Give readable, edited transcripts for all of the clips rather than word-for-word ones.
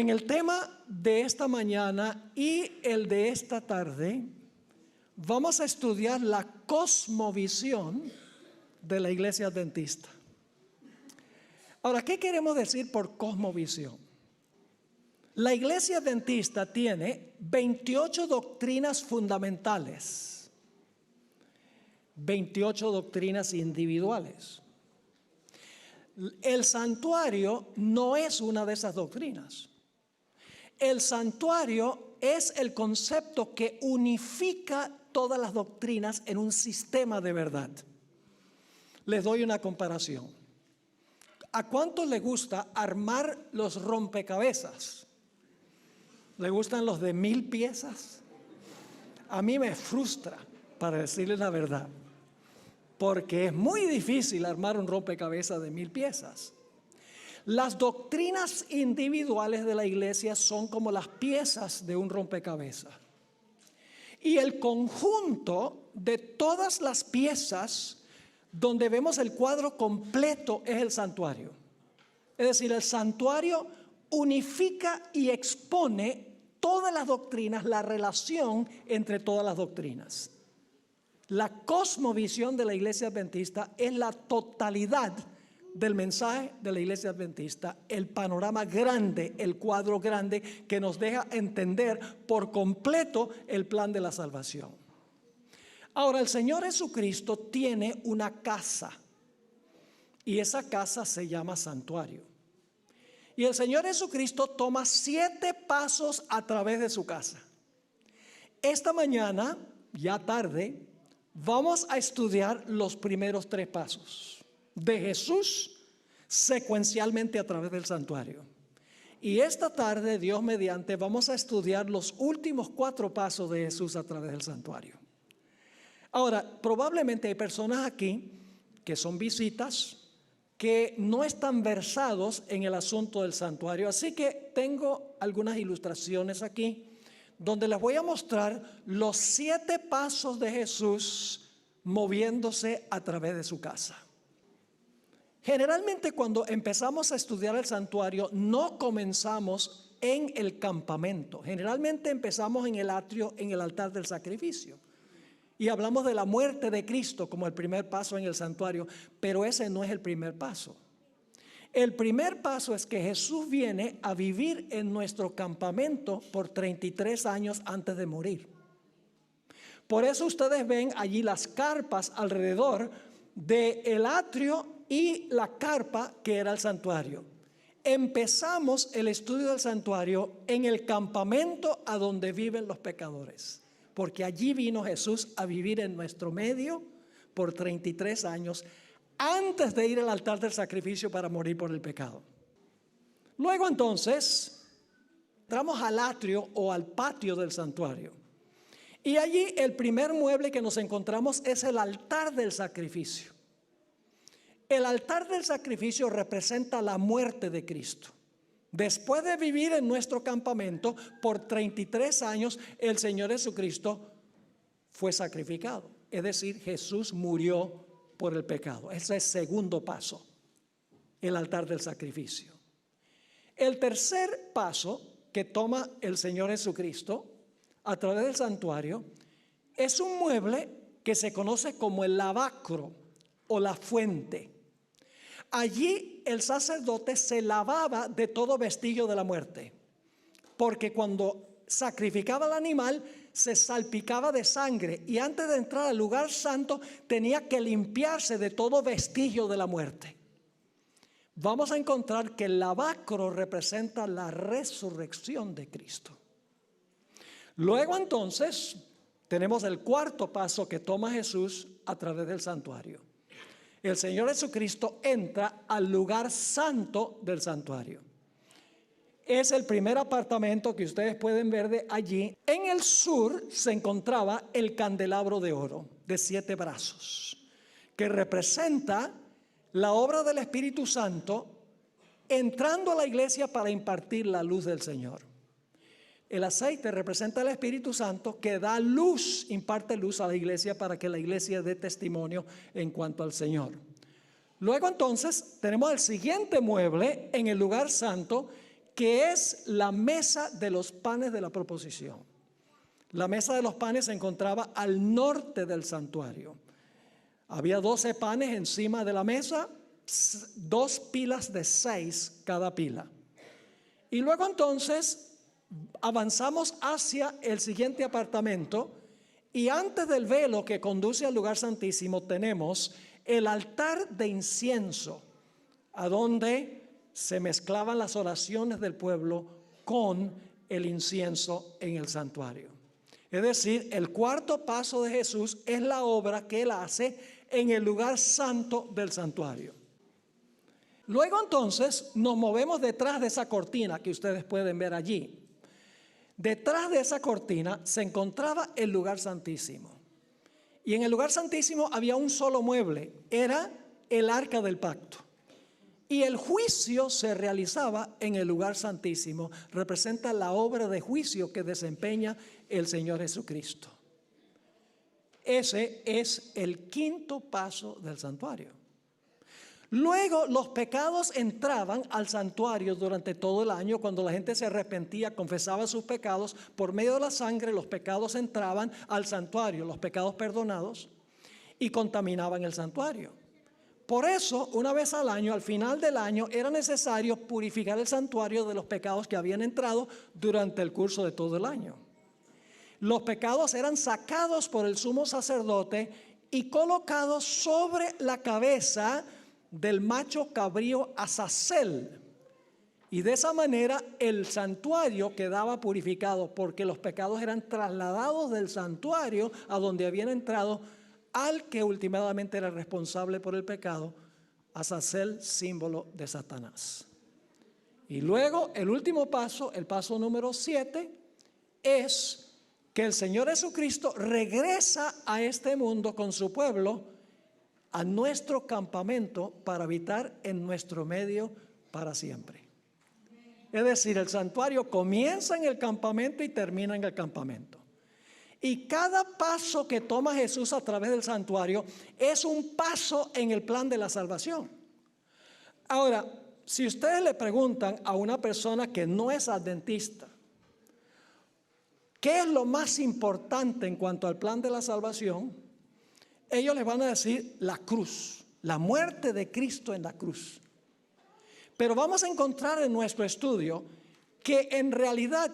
En el tema de esta mañana y el de esta tarde, vamos a estudiar la cosmovisión de la Iglesia Adventista. Ahora, ¿qué queremos decir por cosmovisión? La Iglesia Adventista tiene 28 doctrinas fundamentales, 28 doctrinas individuales. El santuario no es una de esas doctrinas. El santuario es el concepto que unifica todas las doctrinas en un sistema de verdad. Les doy una comparación. ¿A cuántos les gusta armar los rompecabezas? ¿Le gustan los de 1000 piezas? A mí me frustra, para decirles la verdad, porque es muy difícil armar un rompecabezas de 1000 piezas. Las doctrinas individuales de la iglesia son como las piezas de un rompecabezas. Y el conjunto de todas las piezas donde vemos el cuadro completo es el santuario. Es decir, el santuario unifica y expone todas las doctrinas, la relación entre todas las doctrinas. La cosmovisión de la Iglesia Adventista es la totalidad del mensaje de la Iglesia Adventista, el panorama grande, el cuadro grande que nos deja entender por completo el plan de la salvación. Ahora, el Señor Jesucristo tiene una casa y esa casa se llama santuario. Y el Señor Jesucristo toma 7 pasos a través de su casa. Esta mañana, ya tarde, vamos a estudiar los primeros 3 pasos de Jesús secuencialmente a través del santuario. Y esta tarde, Dios mediante, vamos a estudiar los últimos 4 pasos de Jesús a través del santuario. Ahora, probablemente hay personas aquí que son visitas, que no están versados en el asunto del santuario. Así que tengo algunas ilustraciones aquí, donde les voy a mostrar los 7 pasos de Jesús moviéndose a través de su casa. Generalmente cuando empezamos a estudiar el santuario no comenzamos en el campamento. Generalmente empezamos en el atrio, en el altar del sacrificio. Y hablamos de la muerte de Cristo como el primer paso en el santuario, pero ese no es el primer paso. El primer paso es que Jesús viene a vivir en nuestro campamento por 33 años antes de morir. Por eso ustedes ven allí las carpas alrededor del atrio y la carpa que era el santuario. Empezamos el estudio del santuario en el campamento a donde viven los pecadores, porque allí vino Jesús a vivir en nuestro medio por 33 años antes de ir al altar del sacrificio para morir por el pecado. Luego entonces entramos al atrio o al patio del santuario. Y allí el primer mueble que nos encontramos es el altar del sacrificio. El altar del sacrificio representa la muerte de Cristo. Después de vivir en nuestro campamento por 33 años, el Señor Jesucristo fue sacrificado. Es decir, Jesús murió por el pecado. Ese es el segundo paso, el altar del sacrificio. El tercer paso que toma el Señor Jesucristo a través del santuario es un mueble que se conoce como el lavacro o la fuente. Allí el sacerdote se lavaba de todo vestigio de la muerte, porque cuando sacrificaba al animal se salpicaba de sangre y antes de entrar al lugar santo tenía que limpiarse de todo vestigio de la muerte. Vamos a encontrar que el lavacro representa la resurrección de Cristo. Luego entonces tenemos el cuarto paso que toma Jesús a través del santuario. El Señor Jesucristo entra al lugar santo del santuario. Es el primer apartamento que ustedes pueden ver de allí. En el sur se encontraba el candelabro de oro de 7 brazos, que representa la obra del Espíritu Santo entrando a la iglesia para impartir la luz del Señor. El aceite representa al Espíritu Santo que da luz, imparte luz a la iglesia para que la iglesia dé testimonio en cuanto al Señor. Luego entonces tenemos el siguiente mueble en el lugar santo que es la mesa de los panes de la proposición. La mesa de los panes se encontraba al norte del santuario. Había 12 panes encima de la mesa, 2 pilas de 6 cada pila. Y luego entonces avanzamos hacia el siguiente apartamento, y antes del velo que conduce al lugar santísimo tenemos el altar de incienso, a donde se mezclaban las oraciones del pueblo con el incienso en el santuario. Es decir, el cuarto paso de Jesús es la obra que Él hace en el lugar santo del santuario. Luego entonces nos movemos detrás de esa cortina que ustedes pueden ver allí. Detrás de esa cortina se encontraba el lugar santísimo. Y en el lugar santísimo había un solo mueble, era el arca del pacto. Y el juicio se realizaba en el lugar santísimo. Representa la obra de juicio que desempeña el Señor Jesucristo. Ese es el quinto paso del santuario. Luego los pecados entraban al santuario durante todo el año. Cuando la gente se arrepentía, confesaba sus pecados, por medio de la sangre los pecados entraban al santuario, los pecados perdonados, y contaminaban el santuario. Por eso, una vez al año, al final del año, era necesario purificar el santuario de los pecados que habían entrado durante el curso de todo el año. Los pecados eran sacados por el sumo sacerdote y colocados sobre la cabeza del macho cabrío Azazel. Y de esa manera el santuario quedaba purificado, porque los pecados eran trasladados del santuario a donde habían entrado al que últimamente era responsable por el pecado, Azazel, símbolo de Satanás. Y luego el último paso, el paso número 7, es que el Señor Jesucristo regresa a este mundo con su pueblo, a nuestro campamento, para habitar en nuestro medio para siempre. Es decir, el santuario comienza en el campamento y termina en el campamento. Y cada paso que toma Jesús a través del santuario es un paso en el plan de la salvación. Ahora, si ustedes le preguntan a una persona que no es adventista, ¿qué es lo más importante en cuanto al plan de la salvación? Ellos les van a decir la cruz, la muerte de Cristo en la cruz. Pero vamos a encontrar en nuestro estudio que en realidad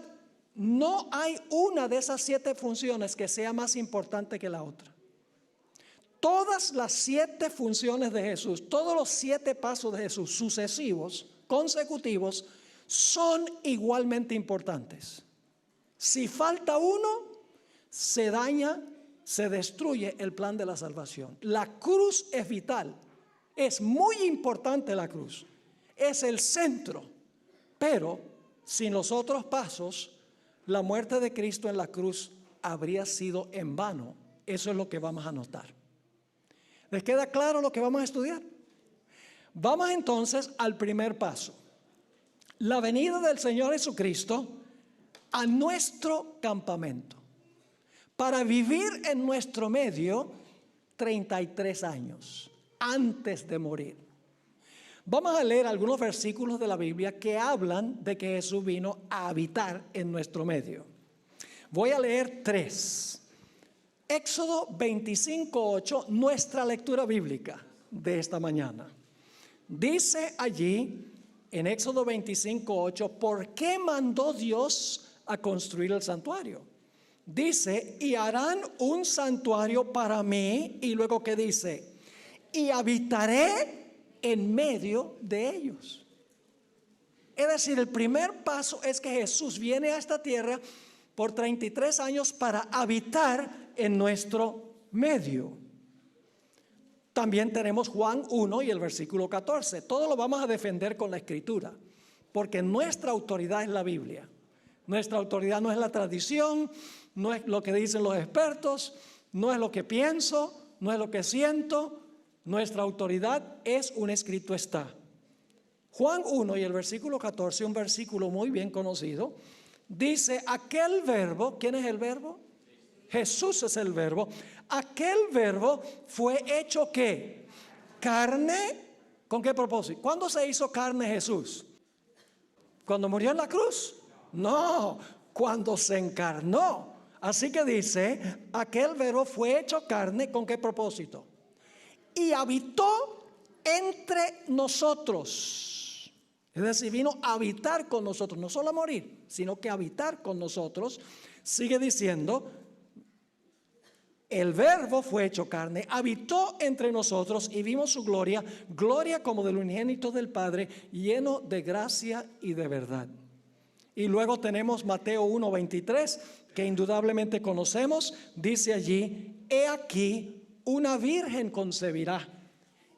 no hay una de esas 7 funciones que sea más importante que la otra. Todas las 7 funciones de Jesús, todos los 7 pasos de Jesús sucesivos, consecutivos, son igualmente importantes. Si falta uno, se daña, se destruye el plan de la salvación. La cruz es vital, es muy importante la cruz, es el centro, pero sin los otros pasos, la muerte de Cristo en la cruz habría sido en vano. Eso es lo que vamos a notar. ¿Les queda claro lo que vamos a estudiar? Vamos entonces al primer paso, la venida del Señor Jesucristo a nuestro campamento, para vivir en nuestro medio 33 años antes de morir. Vamos a leer algunos versículos de la Biblia que hablan de que Jesús vino a habitar en nuestro medio. Voy a leer 3. Éxodo 25:8, nuestra lectura bíblica de esta mañana. Dice allí en Éxodo 25:8, ¿por qué mandó Dios a construir el santuario? Dice, y harán un santuario para mí, y luego que dice, y habitaré en medio de ellos. Es decir, el primer paso es que Jesús viene a esta tierra por 33 años para habitar en nuestro medio. También tenemos Juan 1 y el versículo 14. Todo lo vamos a defender con la escritura, porque nuestra autoridad es la Biblia. Nuestra autoridad no es la tradición, no es lo que dicen los expertos, no es lo que pienso, no es lo que siento. Nuestra autoridad es un escrito está. Juan 1 y el versículo 14, un versículo muy bien conocido, dice, aquel verbo, ¿quién es el verbo? Jesús es el verbo. Aquel verbo fue hecho ¿qué? Carne. ¿Con qué propósito? ¿Cuándo se hizo carne Jesús? ¿Cuando murió en la cruz? No, cuando se encarnó. Así que dice, aquel verbo fue hecho carne, ¿con qué propósito? Y habitó entre nosotros. Es decir, vino a habitar con nosotros, no solo a morir, sino que a habitar con nosotros. Sigue diciendo, el verbo fue hecho carne, habitó entre nosotros y vimos su gloria, gloria como del unigénito del Padre, lleno de gracia y de verdad. Y luego tenemos Mateo 1:23, que indudablemente conocemos. Dice allí, he aquí, una virgen concebirá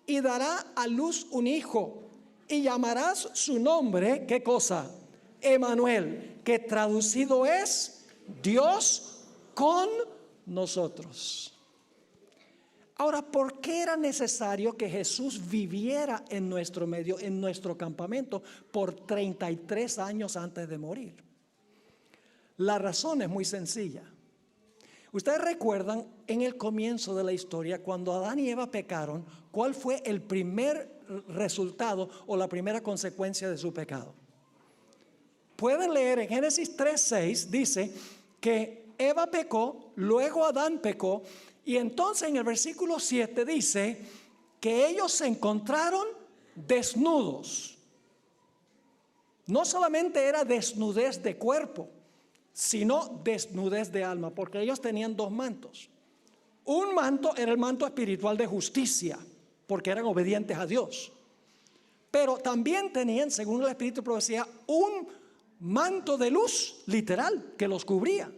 y dará a luz un hijo y llamarás su nombre, ¿qué cosa? Emmanuel, que traducido es Dios con nosotros. Ahora, ¿por qué era necesario que Jesús viviera en nuestro medio, en nuestro campamento, por 33 años antes de morir? La razón es muy sencilla. Ustedes recuerdan en el comienzo de la historia, cuando Adán y Eva pecaron, ¿cuál fue el primer resultado o la primera consecuencia de su pecado? Pueden leer en Génesis 3:6, dice que Eva pecó, luego Adán pecó, y entonces en el versículo 7 dice que ellos se encontraron desnudos. No solamente era desnudez de cuerpo, sino desnudez de alma, porque ellos tenían dos mantos. Un manto era el manto espiritual de justicia, porque eran obedientes a Dios. Pero también tenían, según el Espíritu de profecía, un manto de luz literal que los cubría.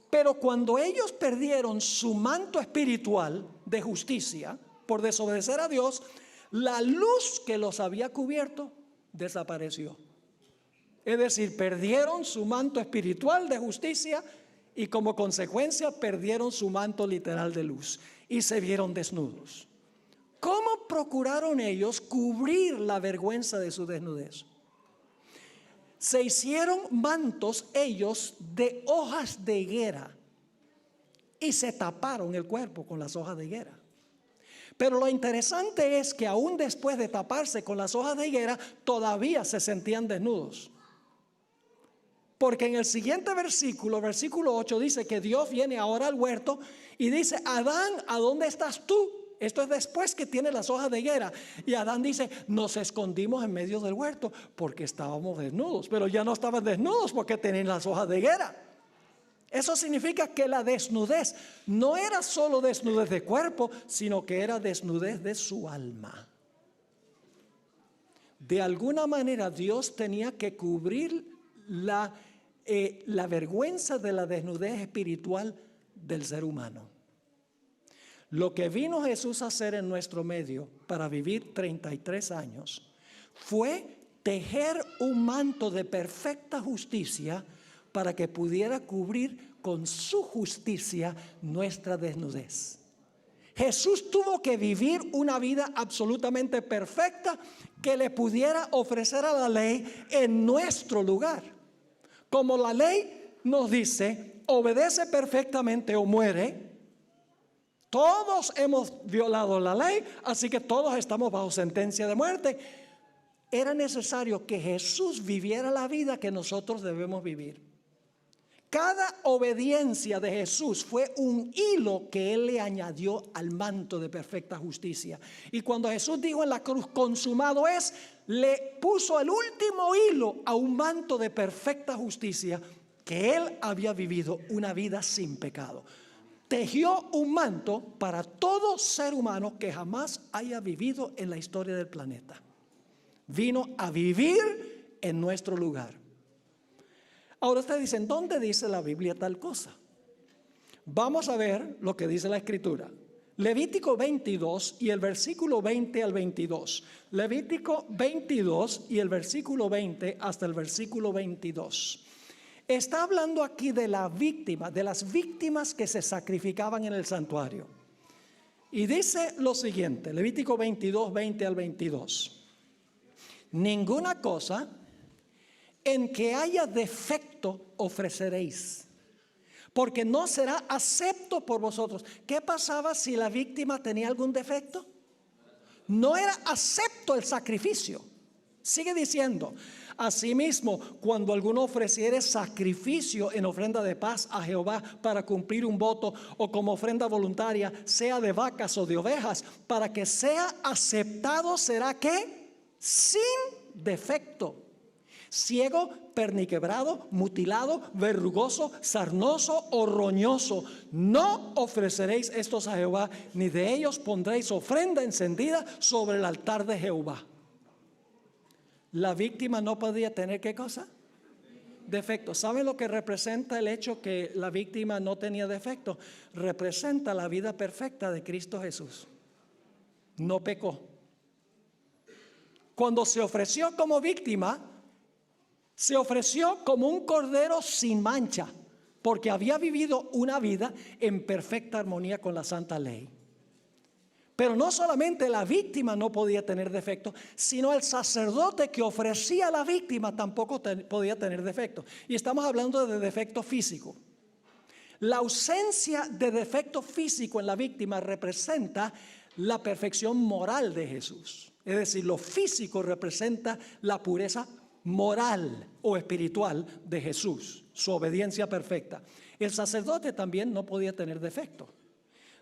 Pero cuando ellos perdieron su manto espiritual de justicia por desobedecer a Dios, la luz que los había cubierto desapareció. Es decir, perdieron su manto espiritual de justicia y como consecuencia perdieron su manto literal de luz y se vieron desnudos. ¿Cómo procuraron ellos cubrir la vergüenza de su desnudez? Se hicieron mantos ellos de hojas de higuera y se taparon el cuerpo con las hojas de higuera. Pero lo interesante es que aún después de taparse con las hojas de higuera, todavía se sentían desnudos. Porque en el siguiente versículo, versículo 8, dice que Dios viene ahora al huerto y dice, Adán, ¿a dónde estás tú? Esto es después que tiene las hojas de higuera. Y Adán dice, nos escondimos en medio del huerto porque estábamos desnudos. Pero ya no estaban desnudos porque tenían las hojas de higuera. Eso significa que la desnudez no era solo desnudez de cuerpo, sino que era desnudez de su alma. De alguna manera Dios tenía que cubrir la vergüenza de la desnudez espiritual del ser humano. Lo que vino Jesús a hacer en nuestro medio para vivir 33 años fue tejer un manto de perfecta justicia para que pudiera cubrir con su justicia nuestra desnudez. Jesús tuvo que vivir una vida absolutamente perfecta que le pudiera ofrecer a la ley en nuestro lugar. Como la ley nos dice, obedece perfectamente o muere. Todos hemos violado la ley, así que todos estamos bajo sentencia de muerte. Era necesario que Jesús viviera la vida que nosotros debemos vivir. Cada obediencia de Jesús fue un hilo que Él le añadió al manto de perfecta justicia. Y cuando Jesús dijo en la cruz, consumado es, le puso el último hilo a un manto de perfecta justicia que Él había vivido una vida sin pecado. Tejió un manto para todo ser humano que jamás haya vivido en la historia del planeta. Vino a vivir en nuestro lugar. Ahora ustedes dicen, ¿dónde dice la Biblia tal cosa? Vamos a ver lo que dice la Escritura. Levítico 22 y el versículo 20 al 22. Levítico 22 y el versículo 20 hasta el versículo 22. Está hablando aquí de la víctima, de las víctimas que se sacrificaban en el santuario. Y dice lo siguiente, Levítico 22, 20 al 22. Ninguna cosa en que haya defecto ofreceréis, porque no será acepto por vosotros. ¿Qué pasaba si la víctima tenía algún defecto? No era acepto el sacrificio. Sigue diciendo, Asimismo, cuando alguno ofreciere sacrificio en ofrenda de paz a Jehová para cumplir un voto, o como ofrenda voluntaria, sea de vacas o de ovejas, para que sea aceptado, será que sin defecto. Ciego, perniquebrado, mutilado, verrugoso, sarnoso o roñoso, no ofreceréis estos a Jehová, ni de ellos pondréis ofrenda encendida sobre el altar de Jehová. La víctima no podía tener ¿qué cosa? Defecto. ¿Saben lo que representa el hecho que la víctima no tenía defecto? Representa la vida perfecta de Cristo Jesús. No pecó. Cuando se ofreció como víctima, se ofreció como un cordero sin mancha, porque había vivido una vida en perfecta armonía con la santa ley. Pero no solamente la víctima no podía tener defecto, sino el sacerdote que ofrecía a la víctima tampoco podía tener defecto. Y estamos hablando de defecto físico. La ausencia de defecto físico en la víctima representa la perfección moral de Jesús. Es decir, lo físico representa la pureza moral o espiritual de Jesús, su obediencia perfecta. El sacerdote también no podía tener defecto.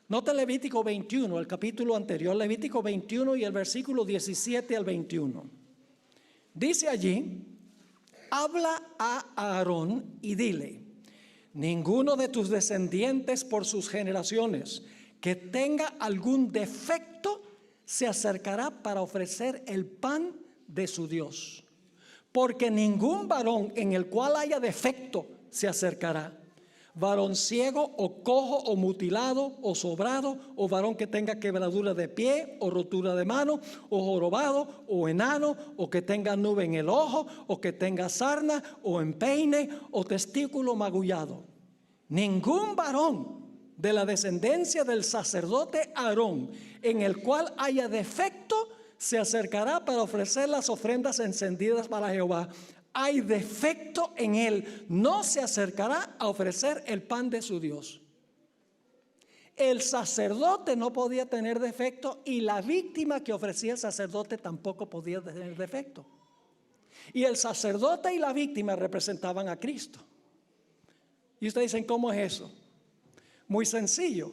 Nota Levítico 21, el capítulo anterior, Levítico 21 y el versículo 17 al 21. Dice allí: habla a Aarón y dile: ninguno de tus descendientes por sus generaciones que tenga algún defecto se acercará para ofrecer el pan de su Dios. Porque ningún varón en el cual haya defecto se acercará. Varón ciego o cojo o mutilado o sobrado, o varón que tenga quebradura de pie o rotura de mano, o jorobado o enano, o que tenga nube en el ojo, o que tenga sarna o empeine o testículo magullado. Ningún varón de la descendencia del sacerdote Aarón en el cual haya defecto se acercará para ofrecer las ofrendas encendidas para Jehová. Hay defecto en él, no se acercará a ofrecer el pan de su Dios. El sacerdote no podía tener defecto y la víctima que ofrecía el sacerdote tampoco podía tener defecto. Y el sacerdote y la víctima representaban a Cristo. Y ustedes dicen, ¿cómo es eso? Muy sencillo.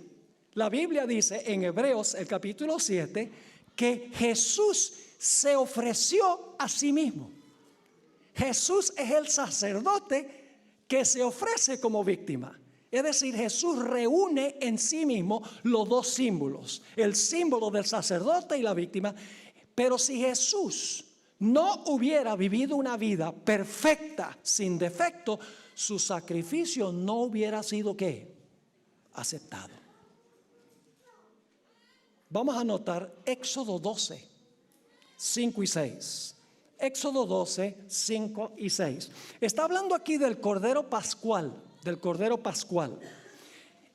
La Biblia dice en Hebreos el capítulo 7 que Jesús se ofreció a sí mismo. Jesús es el sacerdote que se ofrece como víctima. Es decir, Jesús reúne en sí mismo los dos símbolos, el símbolo del sacerdote y la víctima. Pero si Jesús no hubiera vivido una vida perfecta, sin defecto, su sacrificio no hubiera sido ¿qué? Aceptado. Vamos a anotar Éxodo 12, 5 y 6. Éxodo 12, 5 y 6. Está hablando aquí del Cordero Pascual,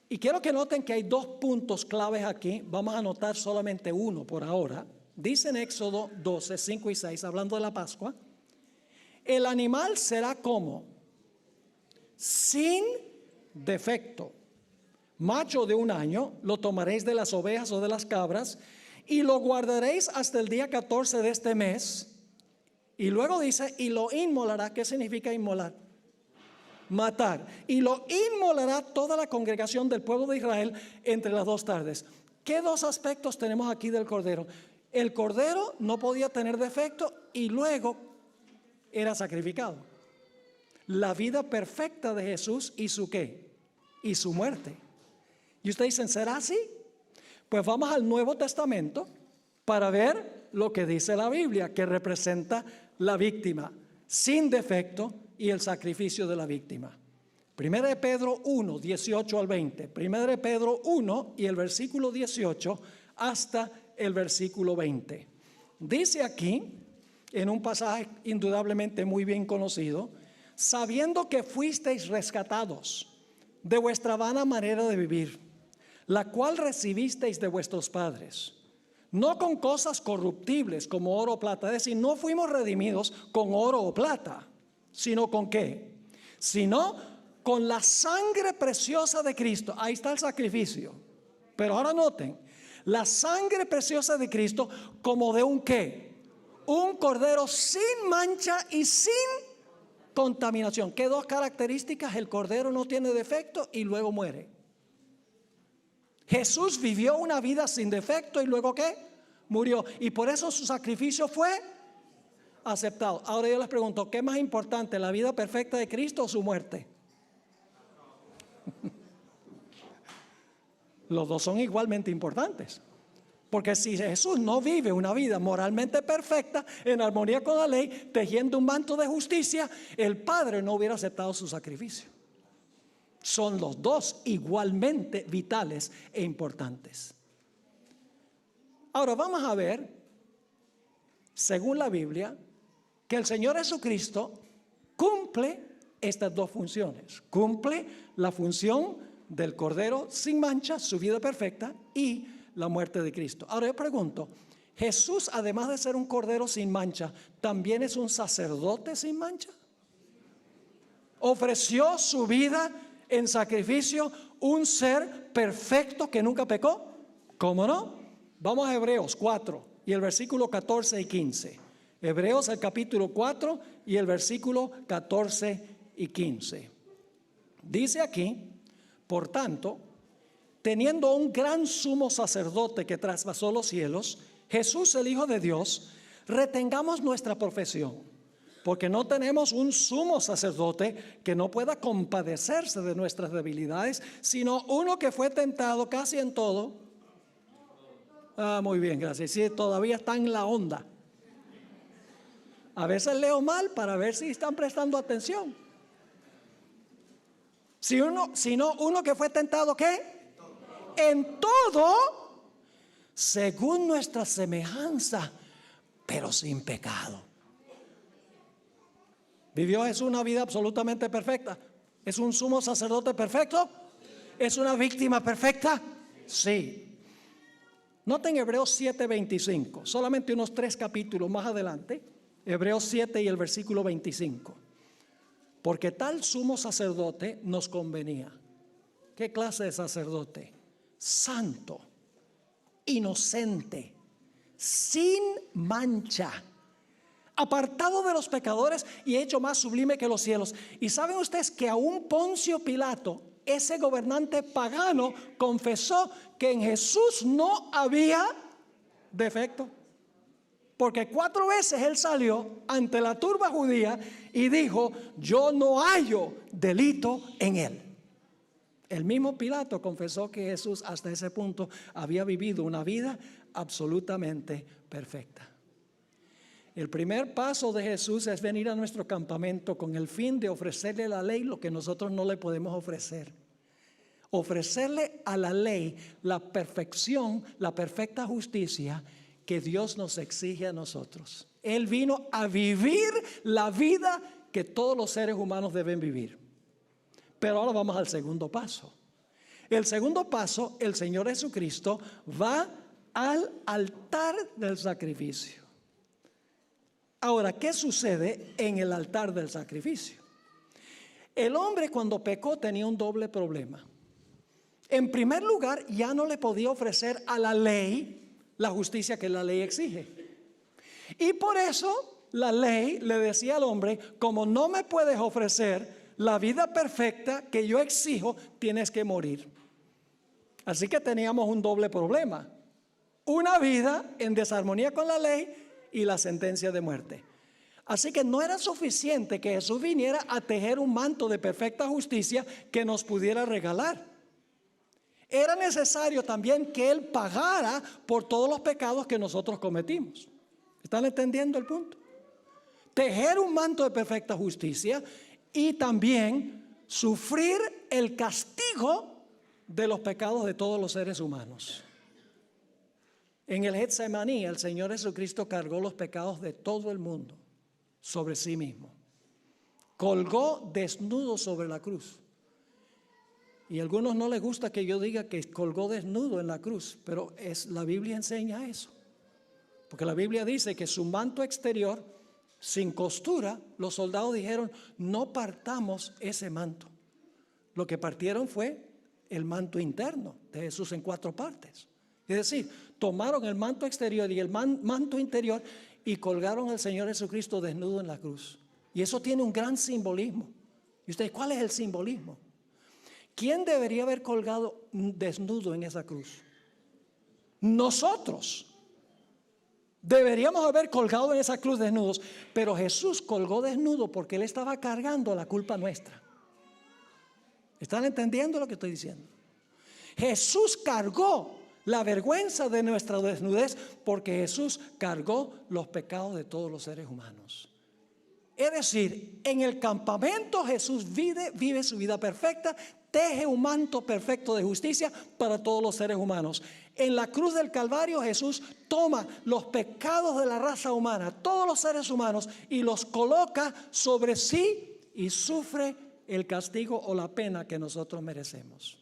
Y quiero que noten que hay dos puntos claves aquí. Vamos a anotar solamente uno por ahora. Dice en Éxodo 12, 5 y 6, hablando de la Pascua: el animal será como sin defecto. Macho de 1 año, lo tomaréis de las ovejas o de las cabras y lo guardaréis hasta el día 14 de este mes. Y luego dice, y lo inmolará. ¿Qué significa inmolar? Matar. Y lo inmolará toda la congregación del pueblo de Israel entre las 2 tardes. ¿Qué dos aspectos tenemos aquí del cordero? El cordero no podía tener defecto y luego era sacrificado. La vida perfecta de Jesús y su ¿qué? Y su muerte. Y ustedes dicen, ¿será así? Pues vamos al Nuevo Testamento para ver lo que dice la Biblia, que representa la víctima sin defecto y el sacrificio de la víctima. 1 de Pedro 1, 18 al 20. 1 de Pedro 1 y el versículo 18 hasta el versículo 20. Dice aquí, en un pasaje indudablemente muy bien conocido: sabiendo que fuisteis rescatados de vuestra vana manera de vivir, la cual recibisteis de vuestros padres, no con cosas corruptibles como oro o plata. Es decir, no fuimos redimidos con oro o plata, sino con ¿qué? Sino con la sangre preciosa de Cristo. Ahí está el sacrificio. Pero ahora noten, la sangre preciosa de Cristo como de un ¿qué? Un cordero sin mancha y sin contaminación. ¿Qué dos características? El cordero no tiene defecto y luego muere. Jesús vivió una vida sin defecto y luego ¿qué? Murió. Y por eso su sacrificio fue aceptado. Ahora yo les pregunto, ¿qué es más importante, la vida perfecta de Cristo o su muerte? Los dos son igualmente importantes. Porque si Jesús no vive una vida moralmente perfecta, en armonía con la ley, tejiendo un manto de justicia, el Padre no hubiera aceptado su sacrificio. Son los dos igualmente vitales e importantes. Ahora vamos a ver, según la Biblia, que el Señor Jesucristo cumple estas dos funciones. Cumple la función del Cordero sin mancha, su vida perfecta, y la muerte de Cristo. Ahora yo pregunto, ¿Jesús, además de ser un Cordero sin mancha, también es un sacerdote sin mancha? ¿Ofreció su vida en sacrificio un ser perfecto que nunca pecó? ¿Cómo no? Vamos a Hebreos 4 y el versículo 14 y 15. Hebreos el capítulo 4 y el versículo 14 y 15. Dice aquí, por tanto, teniendo un gran sumo sacerdote que traspasó los cielos, Jesús el Hijo de Dios, retengamos nuestra profesión, porque no tenemos un sumo sacerdote que no pueda compadecerse de nuestras debilidades, sino uno que fue tentado casi en todo. Muy bien, gracias. Sí, todavía está en la onda. A veces leo mal para ver si están prestando atención. Sino uno que fue tentado, ¿qué? En todo, según nuestra semejanza, pero sin pecado. ¿Vivió Jesús una vida absolutamente perfecta? ¿Es un sumo sacerdote perfecto? ¿Es una víctima perfecta? Sí. Noten Hebreos 7:25, solamente unos 3 capítulos más adelante, Hebreos 7 y el versículo 25. Porque tal sumo sacerdote nos convenía. ¿Qué clase de sacerdote? Santo, inocente, sin mancha, apartado de los pecadores y hecho más sublime que los cielos. Y saben ustedes que aún Poncio Pilato, ese gobernante pagano, confesó que en Jesús no había defecto. Porque 4 veces él salió ante la turba judía y dijo: yo no hallo delito en él. El mismo Pilato confesó que Jesús hasta ese punto había vivido una vida absolutamente perfecta. El primer paso de Jesús es venir a nuestro campamento con el fin de ofrecerle a la ley lo que nosotros no le podemos ofrecer. Ofrecerle a la ley la perfección, la perfecta justicia que Dios nos exige a nosotros. Él vino a vivir la vida que todos los seres humanos deben vivir. Pero ahora vamos al segundo paso. El segundo paso, el Señor Jesucristo va al altar del sacrificio. Ahora, ¿qué sucede en el altar del sacrificio? El hombre cuando pecó tenía un doble problema. En primer lugar, ya no le podía ofrecer a la ley la justicia que la ley exige. Y por eso la ley le decía al hombre: como no me puedes ofrecer la vida perfecta que yo exijo, tienes que morir. Así que teníamos un doble problema: una vida en desarmonía con la ley y la sentencia de muerte. Así que no era suficiente que Jesús viniera a tejer un manto de perfecta justicia que nos pudiera regalar. Era necesario también que Él pagara por todos los pecados que nosotros cometimos. ¿Están entendiendo el punto? Tejer un manto de perfecta justicia y también sufrir el castigo de los pecados de todos los seres humanos. En el Getsemaní, el Señor Jesucristo cargó los pecados de todo el mundo sobre sí mismo. Colgó desnudo sobre la cruz. Y a algunos no les gusta que yo diga que colgó desnudo en la cruz, pero la Biblia enseña eso. Porque la Biblia dice que su manto exterior, sin costura, los soldados dijeron: no partamos ese manto. Lo que partieron fue el manto interno de Jesús en 4 partes. Es decir, tomaron el manto exterior y el manto interior y colgaron al Señor Jesucristo desnudo en la cruz. Y eso tiene un gran simbolismo. ¿Y ustedes cuál es el simbolismo? ¿Quién debería haber colgado desnudo en esa cruz? Nosotros. Deberíamos haber colgado en esa cruz desnudos, pero Jesús colgó desnudo porque Él estaba cargando la culpa nuestra. ¿Están entendiendo lo que estoy diciendo? Jesús cargó la vergüenza de nuestra desnudez porque Jesús cargó los pecados de todos los seres humanos. Es decir, en el campamento Jesús vive su vida perfecta, teje un manto perfecto de justicia para todos los seres humanos. En la cruz del Calvario Jesús toma los pecados de la raza humana, todos los seres humanos, y los coloca sobre sí y sufre el castigo o la pena que nosotros merecemos.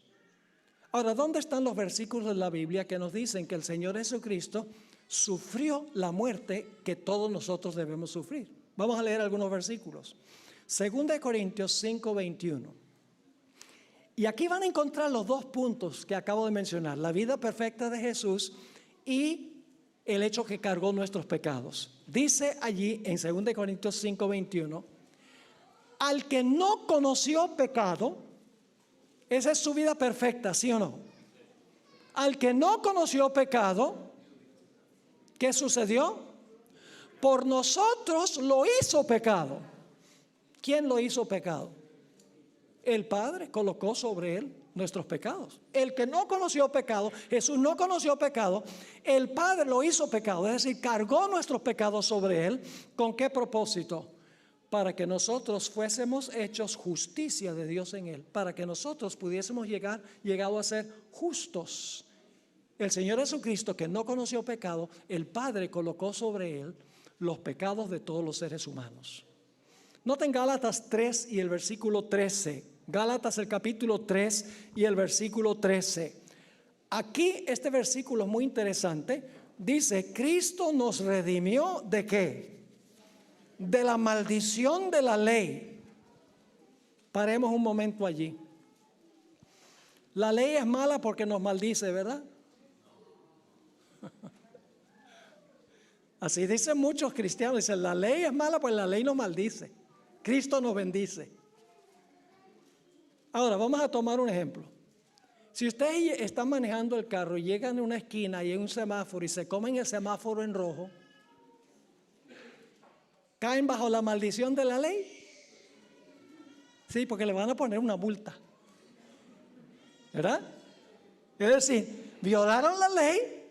Ahora, ¿dónde están los versículos de la Biblia que nos dicen que el Señor Jesucristo sufrió la muerte que todos nosotros debemos sufrir? Vamos a leer algunos versículos. 2 Corintios 5:21. Y aquí van a encontrar los dos puntos que acabo de mencionar: la vida perfecta de Jesús y el hecho que cargó nuestros pecados. Dice allí en 2 Corintios 5:21, al que no conoció pecado, esa es su vida perfecta, ¿sí o no? Al que no conoció pecado, ¿qué sucedió? Por nosotros lo hizo pecado. ¿Quién lo hizo pecado? El Padre colocó sobre Él nuestros pecados. El que no conoció pecado, Jesús no conoció pecado, el Padre lo hizo pecado, es decir, cargó nuestros pecados sobre Él. ¿Con qué propósito? Para que nosotros fuésemos hechos justicia de Dios en Él, para que nosotros pudiésemos llegado a ser justos. El Señor Jesucristo, que no conoció pecado, el Padre colocó sobre Él los pecados de todos los seres humanos. Noten Gálatas 3 y el versículo 13. Gálatas el capítulo 3 y el versículo 13. Aquí este versículo es muy interesante. Dice, Cristo nos redimió ¿de qué? De la maldición de la ley. Paremos un momento allí. La ley es mala porque nos maldice, ¿verdad? Así dicen muchos cristianos. Dicen, la ley es mala pues la ley nos maldice. Cristo nos bendice. Ahora vamos a tomar un ejemplo. Si ustedes están manejando el carro y llegan a una esquina y hay un semáforo y se comen el semáforo en rojo, ¿caen bajo la maldición de la ley? Sí, porque le van a poner una multa, ¿verdad? Es decir, violaron la ley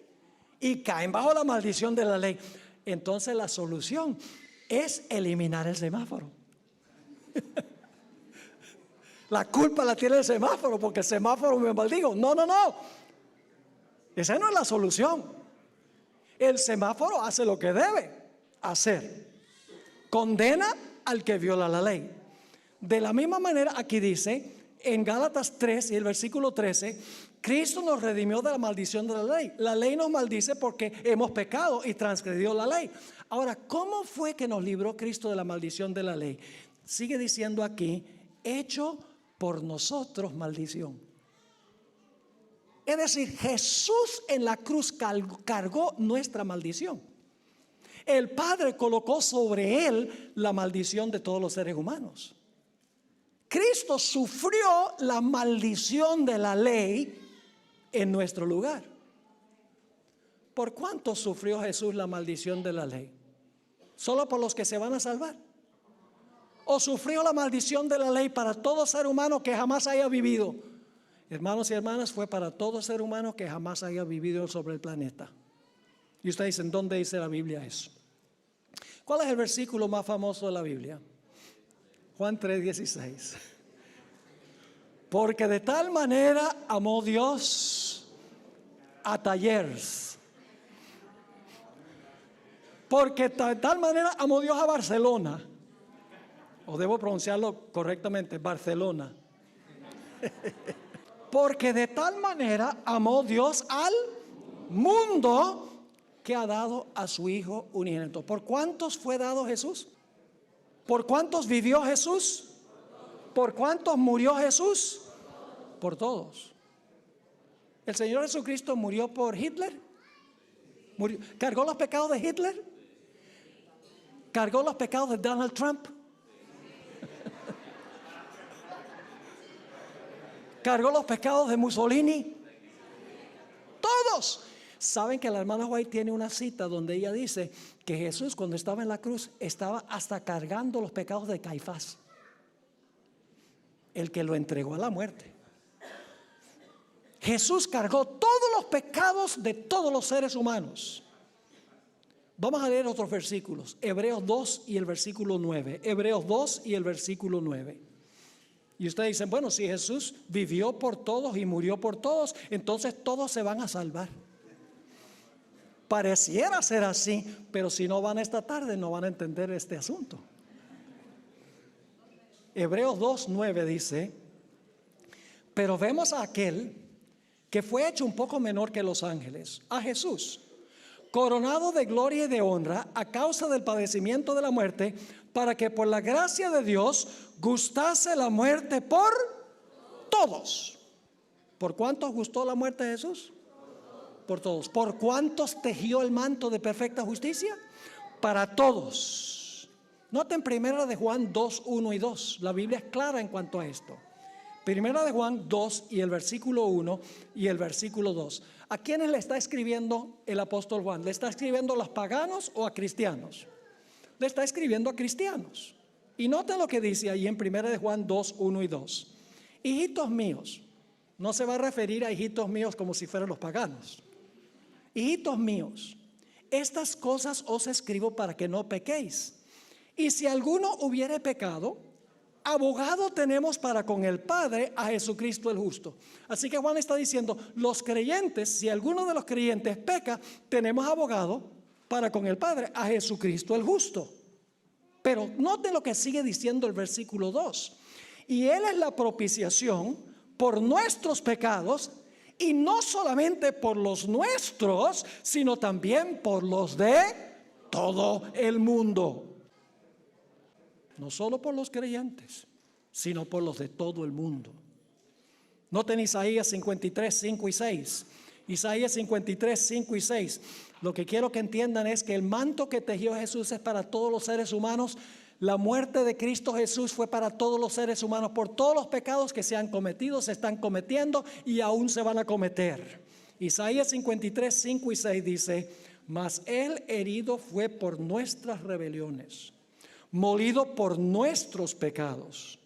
y caen bajo la maldición de la ley. Entonces la solución es eliminar el semáforo. La culpa la tiene el semáforo porque el semáforo me maldigo. No. Esa no es la solución. El semáforo hace lo que debe hacer. Condena al que viola la ley. De la misma manera aquí dice en Gálatas 3 y el versículo 13, Cristo nos redimió de la maldición de la ley. La ley nos maldice porque hemos pecado y transgredido la ley. Ahora, ¿cómo fue que nos libró Cristo de la maldición de la ley? Sigue diciendo aquí, hecho por nosotros maldición. Es decir, Jesús en la cruz cargó nuestra maldición. El Padre colocó sobre Él la maldición de todos los seres humanos. Cristo sufrió la maldición de la ley en nuestro lugar. ¿Por cuánto sufrió Jesús la maldición de la ley? ¿Solo por los que se van a salvar? ¿O sufrió la maldición de la ley para todo ser humano que jamás haya vivido? Hermanos y hermanas, fue para todo ser humano que jamás haya vivido sobre el planeta. Y ustedes dicen, ¿dónde dice la Biblia eso? ¿Cuál es el versículo más famoso de la Biblia? Juan 3:16. Porque de tal manera amó Dios a Talleres. Porque de tal manera amó Dios a Barcelona. O debo pronunciarlo correctamente, Barcelona. Porque de tal manera amó Dios al mundo que ha dado a su Hijo unigénito. ¿Por cuántos fue dado Jesús? ¿Por cuántos vivió Jesús? ¿Por cuántos murió Jesús? Por todos. ¿El Señor Jesucristo murió por Hitler? ¿Cargó los pecados de Hitler? ¿Cargó los pecados de Donald Trump? ¿Cargó los pecados de Mussolini? Todos. Saben que la hermana White tiene una cita donde ella dice que Jesús, cuando estaba en la cruz, estaba hasta cargando los pecados de Caifás, el que lo entregó a la muerte. Jesús cargó todos los pecados de todos los seres humanos. Vamos a leer otros versículos. Hebreos 2 y el versículo 9. Hebreos 2 y el versículo 9. Y ustedes dicen, bueno, si Jesús vivió por todos y murió por todos, entonces todos se van a salvar. Pareciera ser así, pero si no van esta tarde no van a entender este asunto. Hebreos 2:9 dice: pero vemos a aquel que fue hecho un poco menor que los ángeles, a Jesús, coronado de gloria y de honra a causa del padecimiento de la muerte, para que por la gracia de Dios gustase la muerte por todos. ¿Por cuántos gustó la muerte de Jesús? Por todos. ¿Por cuántos tejió el manto de perfecta justicia? Para todos. Noten primera de Juan 2, 1 y 2. La Biblia es clara en cuanto a esto. Primera de Juan 2 y el versículo 1 y el versículo 2. ¿A quiénes le está escribiendo el apóstol Juan? ¿Le está escribiendo a los paganos o a cristianos? Le está escribiendo a cristianos. Y noten lo que dice ahí en primera de Juan 2, 1 y 2. Hijitos míos. No se va a referir a hijitos míos como si fueran los paganos. Hijitos míos, estas cosas os escribo para que no pequéis. Y si alguno hubiere pecado, abogado tenemos para con el Padre, a Jesucristo el justo. Así que Juan está diciendo, los creyentes, si alguno de los creyentes peca, tenemos abogado para con el Padre, a Jesucristo el justo. Pero noten lo que sigue diciendo el versículo 2. Y Él es la propiciación por nuestros pecados, y no solamente por los nuestros, sino también por los de todo el mundo. No solo por los creyentes, sino por los de todo el mundo. Noten Isaías 53, 5 y 6. Isaías 53, 5 y 6. Lo que quiero que entiendan es que el manto que tejió Jesús es para todos los seres humanos. La muerte de Cristo Jesús fue para todos los seres humanos, por todos los pecados que se han cometido, se están cometiendo y aún se van a cometer. Isaías 53, 5 y 6 dice: mas Él herido fue por nuestras rebeliones, molido por nuestros pecados.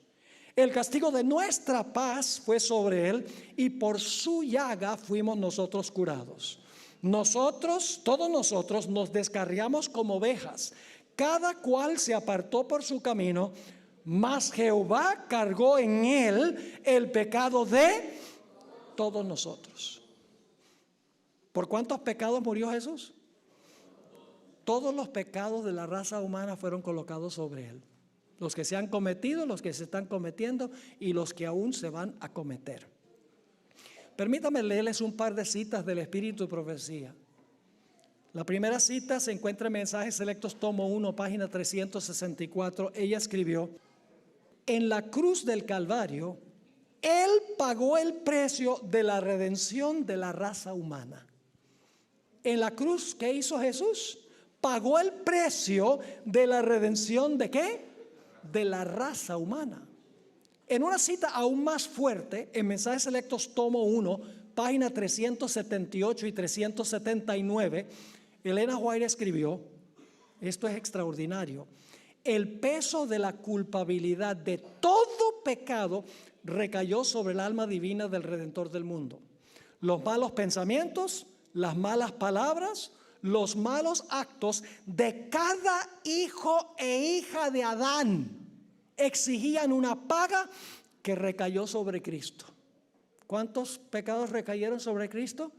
El castigo de nuestra paz fue sobre Él, y por su llaga fuimos nosotros curados. Todos nosotros nos descarriamos como ovejas, cada cual se apartó por su camino, mas Jehová cargó en Él el pecado de todos nosotros. ¿Por cuántos pecados murió Jesús? Todos los pecados de la raza humana fueron colocados sobre Él. Los que se han cometido, los que se están cometiendo y los que aún se van a cometer. Permítame leerles un par de citas del Espíritu de Profecía. La primera cita se encuentra en Mensajes Selectos, tomo 1, página 364. Ella escribió: en la cruz del Calvario, Él pagó el precio de la redención de la raza humana. En la cruz, ¿qué hizo Jesús? Pagó el precio de la redención ¿de qué? De la raza humana. En una cita aún más fuerte, en Mensajes Selectos, tomo 1, página 378 y 379, Elena White escribió, esto es extraordinario: el peso de la culpabilidad de todo pecado recayó sobre el alma divina del Redentor del mundo. Los malos pensamientos, las malas palabras, los malos actos de cada hijo e hija de Adán exigían una paga que recayó sobre Cristo. ¿Cuántos pecados recayeron sobre Cristo?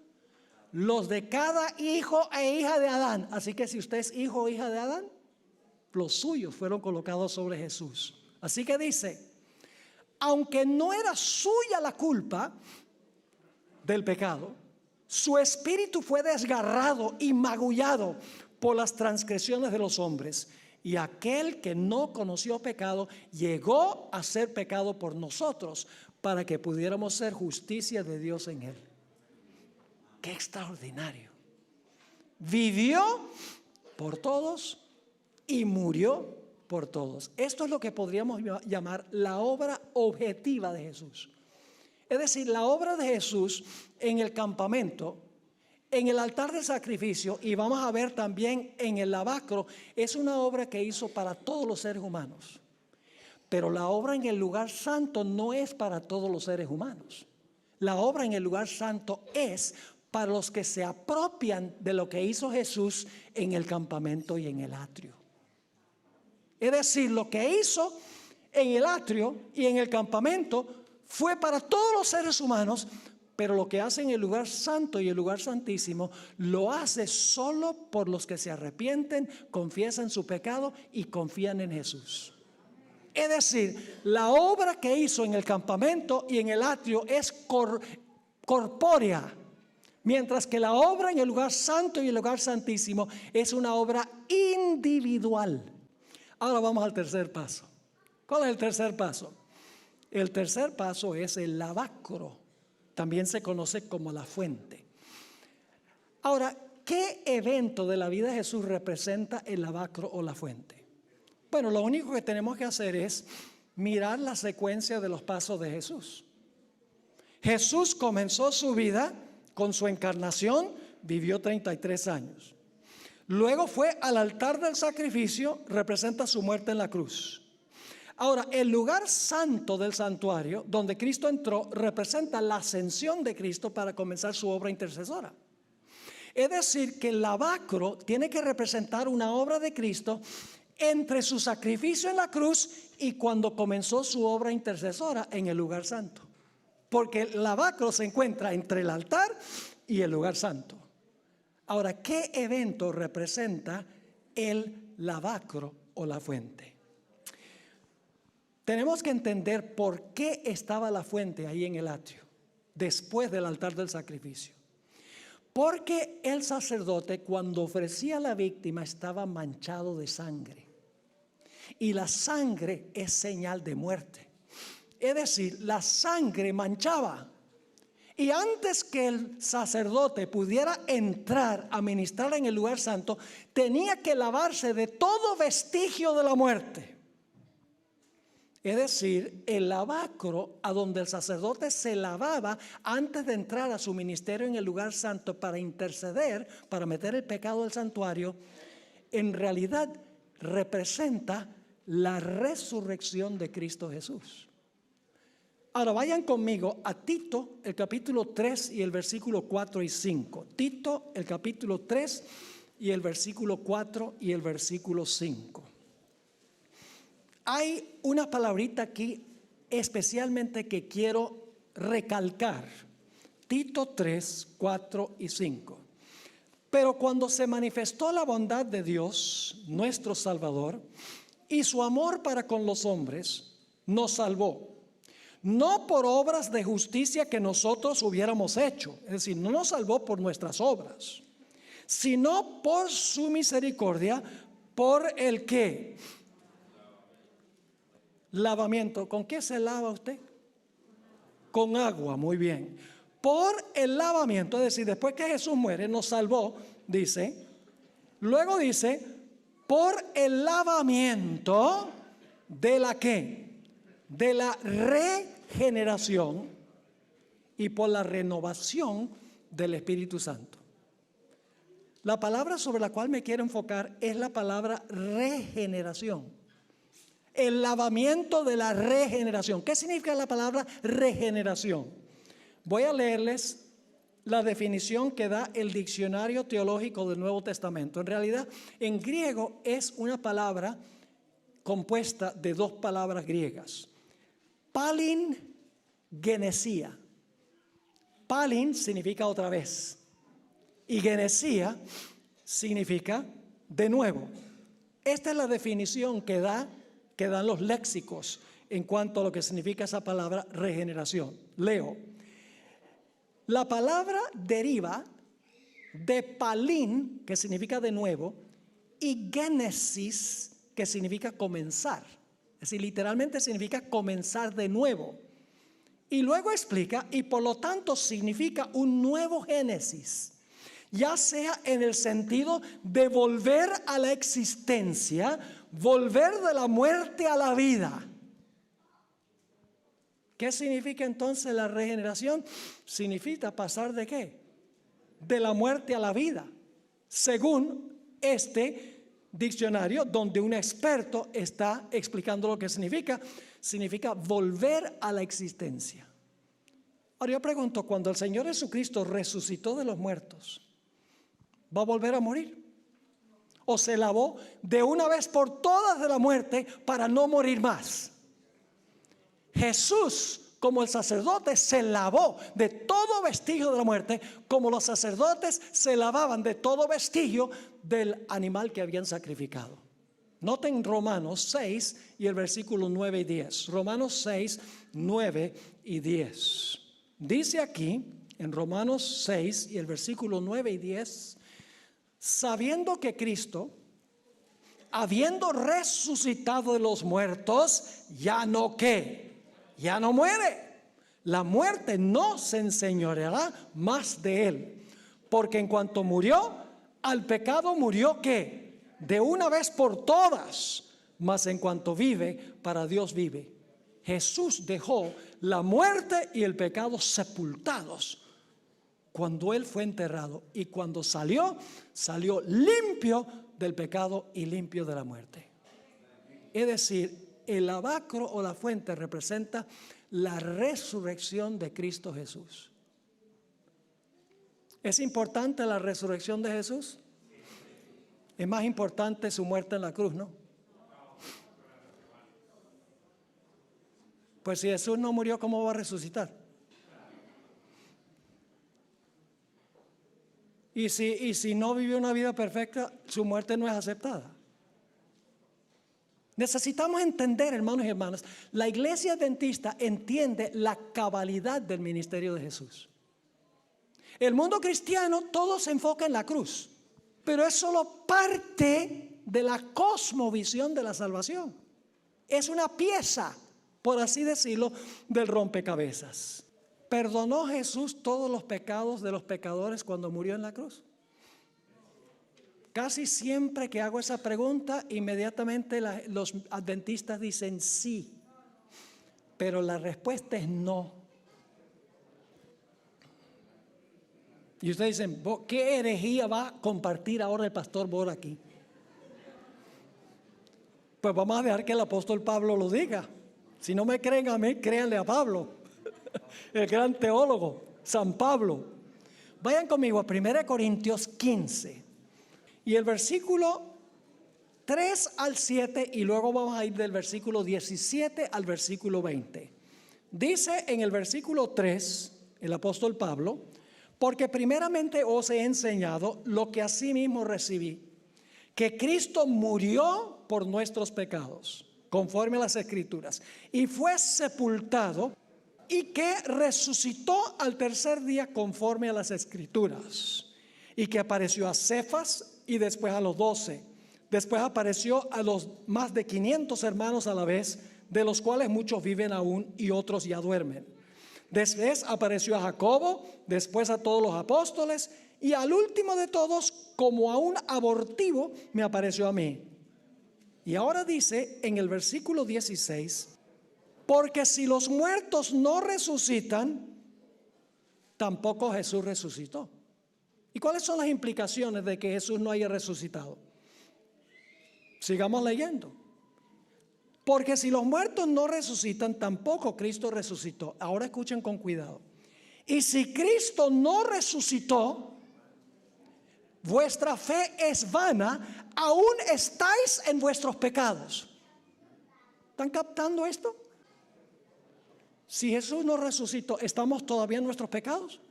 Los de cada hijo e hija de Adán. Así que si usted es hijo o hija de Adán, los suyos fueron colocados sobre Jesús. Así que dice, aunque no era suya la culpa del pecado, su espíritu fue desgarrado y magullado por las transgresiones de los hombres, y aquel que no conoció pecado llegó a ser pecado por nosotros, para que pudiéramos ser justicia de Dios en él. ¡Qué extraordinario! Vivió por todos, y murió por todos. Esto es lo que podríamos llamar la obra objetiva de Jesús. Es decir, la obra de Jesús en el campamento, en el altar de sacrificio, y vamos a ver también en el lavacro, es una obra que hizo para todos los seres humanos. Pero la obra en el lugar santo no es para todos los seres humanos. La obra en el lugar santo es para los que se apropian de lo que hizo Jesús en el campamento y en el atrio. Es decir, lo que hizo en el atrio y en el campamento fue para todos los seres humanos, pero lo que hace en el lugar santo y el lugar santísimo lo hace solo por los que se arrepienten, confiesan su pecado y confían en Jesús. Es decir, la obra que hizo en el campamento y en el atrio es corpórea, mientras que la obra en el lugar santo y el lugar santísimo es una obra individual. Ahora vamos al tercer paso. ¿Cuál es el tercer paso? El tercer paso es el lavacro. También se conoce como la fuente. Ahora, ¿qué evento de la vida de Jesús representa el lavacro o la fuente? Bueno, lo único que tenemos que hacer es mirar la secuencia de los pasos de Jesús. Jesús comenzó su vida con su encarnación, vivió 33 años. Luego fue al altar del sacrificio, representa su muerte en la cruz. Ahora, el lugar santo del santuario, donde Cristo entró, representa la ascensión de Cristo para comenzar su obra intercesora. Es decir, que el lavacro tiene que representar una obra de Cristo entre su sacrificio en la cruz y cuando comenzó su obra intercesora en el lugar santo. Porque el lavacro se encuentra entre el altar y el lugar santo. Ahora, ¿qué evento representa el lavacro o la fuente? Tenemos que entender por qué estaba la fuente ahí en el atrio, después del altar del sacrificio. Porque el sacerdote, cuando ofrecía a la víctima, estaba manchado de sangre. Y la sangre es señal de muerte. Es decir, la sangre manchaba. Y antes que el sacerdote pudiera entrar a ministrar en el lugar santo, tenía que lavarse de todo vestigio de la muerte. Es decir, el lavacro a donde el sacerdote se lavaba antes de entrar a su ministerio en el lugar santo para interceder, para meter el pecado del santuario, en realidad representa la resurrección de Cristo Jesús. Ahora vayan conmigo a Tito, el capítulo 3 y el versículo 4 y 5. Tito, el capítulo 3 y el versículo 4 y el versículo 5. Hay una palabrita aquí especialmente que quiero recalcar. Tito 3, 4 y 5. Pero cuando se manifestó la bondad de Dios, nuestro Salvador, y su amor para con los hombres, nos salvó. No por obras de justicia que nosotros hubiéramos hecho, es decir, no nos salvó por nuestras obras, sino por su misericordia, por el ¿qué? Lavamiento. ¿Con qué se lava usted? Con agua, muy bien. Por el lavamiento, es decir, después que Jesús muere, nos salvó, dice. Luego dice, por el lavamiento de la ¿qué? De la regeneración y por la renovación del Espíritu Santo. La palabra sobre la cual me quiero enfocar es la palabra regeneración. El lavamiento de la regeneración. ¿Qué significa la palabra regeneración? Voy a leerles la definición que da el diccionario teológico del Nuevo Testamento. En realidad, en griego es una palabra compuesta de dos palabras griegas. Palin, genesia. Palin significa otra vez. Y genesia significa de nuevo. Esta es la definición que dan los léxicos en cuanto a lo que significa esa palabra regeneración. Leo. La palabra deriva de palín, que significa de nuevo, y génesis, que significa comenzar. Es decir, literalmente significa comenzar de nuevo. Y luego explica, y por lo tanto significa un nuevo génesis. ya sea en el sentido de volver a la existencia, volver de la muerte a la vida. ¿Qué significa entonces la regeneración? Significa pasar ¿de qué? De la muerte a la vida, según este diccionario, donde un experto está explicando lo que significa. Significa volver a la existencia. Ahora yo pregunto, cuando el Señor Jesucristo resucitó de los muertos, ¿va a volver a morir? ¿O se lavó de una vez por todas de la muerte para no morir más? Jesús, como el sacerdote, se lavó de todo vestigio de la muerte, como los sacerdotes se lavaban de todo vestigio del animal que habían sacrificado. Noten Romanos 6 y el versículo 9 y 10. Romanos 6, 9 y 10. Dice aquí en Romanos 6 y el versículo 9 y 10, sabiendo que Cristo, habiendo resucitado de los muertos, ya no ¿qué? Ya no muere. La muerte no se enseñoreará más de él, porque en cuanto murió, al pecado murió ¿qué? De una vez por todas, mas en cuanto vive, para Dios vive. Jesús dejó la muerte y el pecado sepultados cuando él fue enterrado, y cuando salió limpio del pecado y limpio de la muerte. Es decir, el lavacro o la fuente representa la resurrección de Cristo Jesús. ¿Es importante la resurrección de Jesús? Es más importante su muerte en la cruz, ¿no? Pues si Jesús no murió, ¿cómo va a resucitar? Y si no vivió una vida perfecta, su muerte no es aceptada. Necesitamos entender, hermanos y hermanas, la iglesia adventista entiende la cabalidad del ministerio de Jesús. El mundo cristiano todo se enfoca en la cruz, pero es solo parte de la cosmovisión de la salvación. Es una pieza, por así decirlo, del rompecabezas. ¿Perdonó Jesús todos los pecados de los pecadores cuando murió en la cruz? Casi siempre que hago esa pregunta, inmediatamente los adventistas dicen sí, pero la respuesta es no. Y ustedes dicen, ¿qué herejía va a compartir ahora el pastor Bor aquí? Pues vamos a dejar que el apóstol Pablo lo diga. Si no me creen a mí, créanle a Pablo, el gran teólogo, San Pablo. Vayan conmigo a 1 Corintios 15. Y el versículo 3 al 7, y luego vamos a ir del versículo 17 al versículo 20. Dice en el versículo 3, el apóstol Pablo, porque primeramente os he enseñado lo que asimismo recibí, que Cristo murió por nuestros pecados, conforme a las Escrituras, y fue sepultado, y que resucitó al tercer día conforme a las Escrituras, y que apareció a Cefas y después a los 12. Después apareció a los más de 500 hermanos a la vez, de los cuales muchos viven aún y otros ya duermen. Después apareció a Jacobo, después a todos los apóstoles, y al último de todos, como a un abortivo, me apareció a mí. Y ahora dice en el versículo 16, porque si los muertos no resucitan, tampoco Jesús resucitó. ¿Y cuáles son las implicaciones de que Jesús no haya resucitado? Sigamos leyendo. Porque si los muertos no resucitan, tampoco Cristo resucitó. Ahora escuchen con cuidado. Y si Cristo no resucitó, vuestra fe es vana, aún estáis en vuestros pecados. ¿Están captando esto? Si Jesús no resucitó, ¿estamos todavía en nuestros pecados?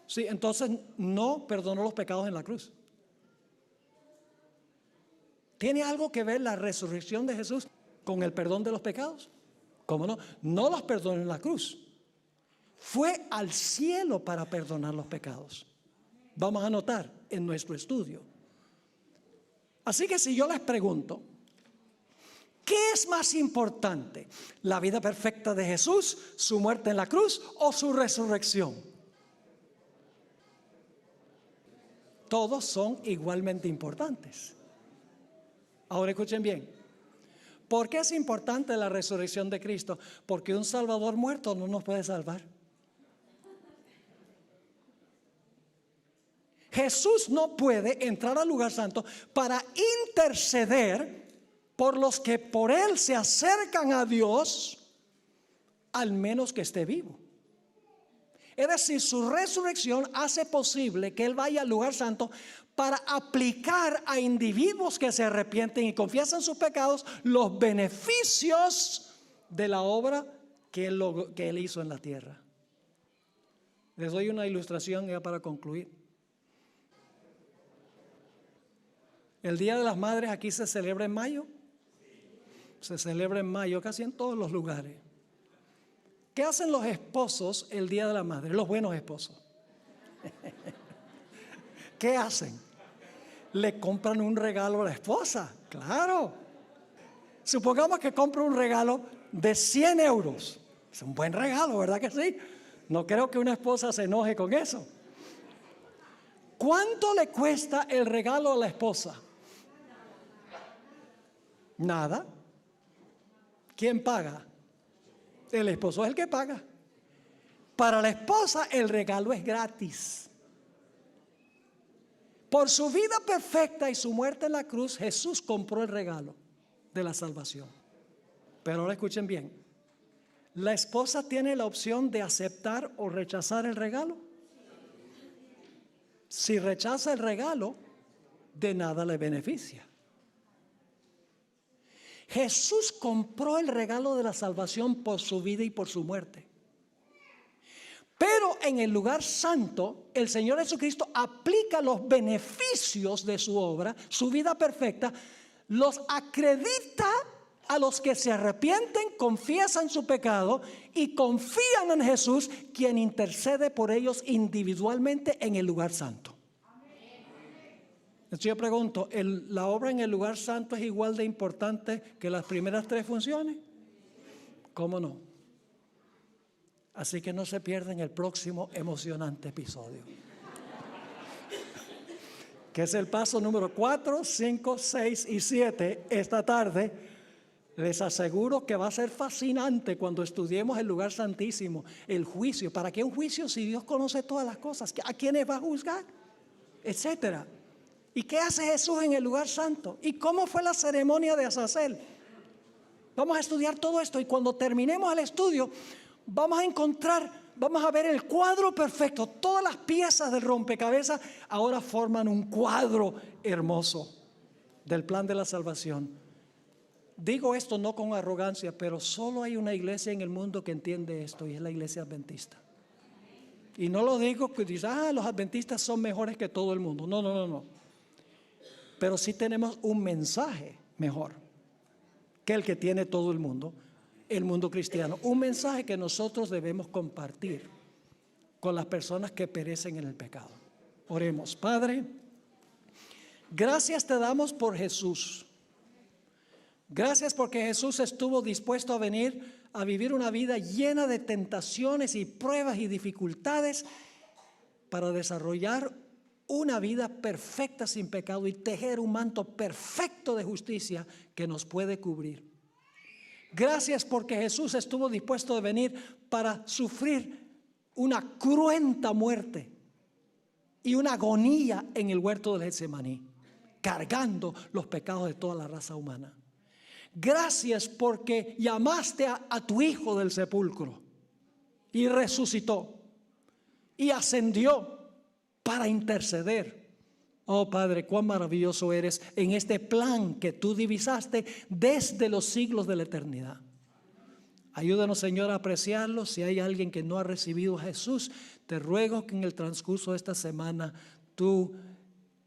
Sí, entonces no perdonó los pecados en la cruz. ¿Tiene algo que ver la resurrección de Jesús con el perdón de los pecados? ¿Cómo no? No los perdonó en la cruz. Fue al cielo para perdonar los pecados. Vamos a notar en nuestro estudio. Así que si yo les pregunto, ¿qué es más importante? ¿La vida perfecta de Jesús, su muerte en la cruz o su resurrección? todos son igualmente importantes. Ahora escuchen bien. ¿Por qué es importante la resurrección de Cristo? Porque un Salvador muerto no nos puede salvar. Jesús no puede entrar al lugar santo para interceder por los que por Él se acercan a Dios, al menos que esté vivo. Es decir, su resurrección hace posible que Él vaya al lugar santo para aplicar a individuos que se arrepienten y confiesan sus pecados los beneficios de la obra que Él hizo en la tierra. Les doy una ilustración ya para concluir. El Día de las Madres aquí se celebra en mayo. Se celebra en mayo casi en todos los lugares. ¿Qué hacen los esposos el Día de la Madre? Los buenos esposos. ¿Qué hacen? Le compran un regalo a la esposa. Claro. Supongamos que compra un regalo de 100 euros. Es un buen regalo, ¿verdad que sí? No creo que una esposa se enoje con eso. ¿Cuánto le cuesta el regalo a la esposa? Nada. ¿Quién paga? El esposo es el que paga. Para la esposa el regalo es gratis. Por su vida perfecta y su muerte en la cruz, Jesús compró el regalo de la salvación. Pero ahora escuchen bien. ¿La esposa tiene la opción de aceptar o rechazar el regalo? Si rechaza el regalo, de nada le beneficia. Jesús compró el regalo de la salvación por su vida y por su muerte. Pero en el lugar santo, el Señor Jesucristo aplica los beneficios de su obra, su vida perfecta, los acredita a los que se arrepienten, confiesan su pecado y confían en Jesús, quien intercede por ellos individualmente en el lugar santo. Entonces yo pregunto, ¿la obra en el lugar santo es igual de importante que las primeras 3 funciones? ¿Cómo no? Así que no se pierdan el próximo emocionante episodio, que es el paso número 4, 5, 6 y 7 esta tarde. Les aseguro que va a ser fascinante cuando estudiemos el lugar santísimo, el juicio. ¿Para qué un juicio si Dios conoce todas las cosas? ¿A quiénes va a juzgar? Etcétera. ¿Y qué hace Jesús en el lugar santo? ¿Y cómo fue la ceremonia de Azazel? Vamos a estudiar todo esto y cuando terminemos el estudio vamos a ver el cuadro perfecto. Todas las piezas del rompecabezas ahora forman un cuadro hermoso del plan de la salvación. Digo esto no con arrogancia, pero solo hay una iglesia en el mundo que entiende esto y es la iglesia adventista. Y no lo digo que dice, los adventistas son mejores que todo el mundo. No. Pero sí tenemos un mensaje mejor que el que tiene todo el mundo cristiano. Un mensaje que nosotros debemos compartir con las personas que perecen en el pecado. Oremos. Padre, gracias te damos por Jesús. Gracias porque Jesús estuvo dispuesto a venir a vivir una vida llena de tentaciones y pruebas y dificultades para desarrollar una vida perfecta sin pecado y tejer un manto perfecto de justicia que nos puede cubrir. Gracias porque Jesús estuvo dispuesto a venir para sufrir una cruenta muerte y una agonía en el huerto del Getsemaní, cargando los pecados de toda la raza humana. Gracias porque llamaste a tu Hijo del sepulcro y resucitó y ascendió para interceder. Oh Padre, cuán maravilloso eres en este plan que tú divisaste desde los siglos de la eternidad. Ayúdanos, Señor, a apreciarlo. Si hay alguien que no ha recibido a Jesús, te ruego que en el transcurso de esta semana tú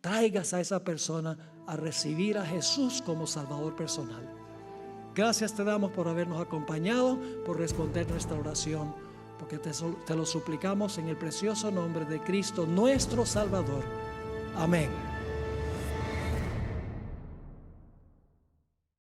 traigas a esa persona a recibir a Jesús como Salvador personal. Gracias te damos por habernos acompañado, por responder nuestra oración, porque te lo suplicamos en el precioso nombre de Cristo, nuestro Salvador. Amén.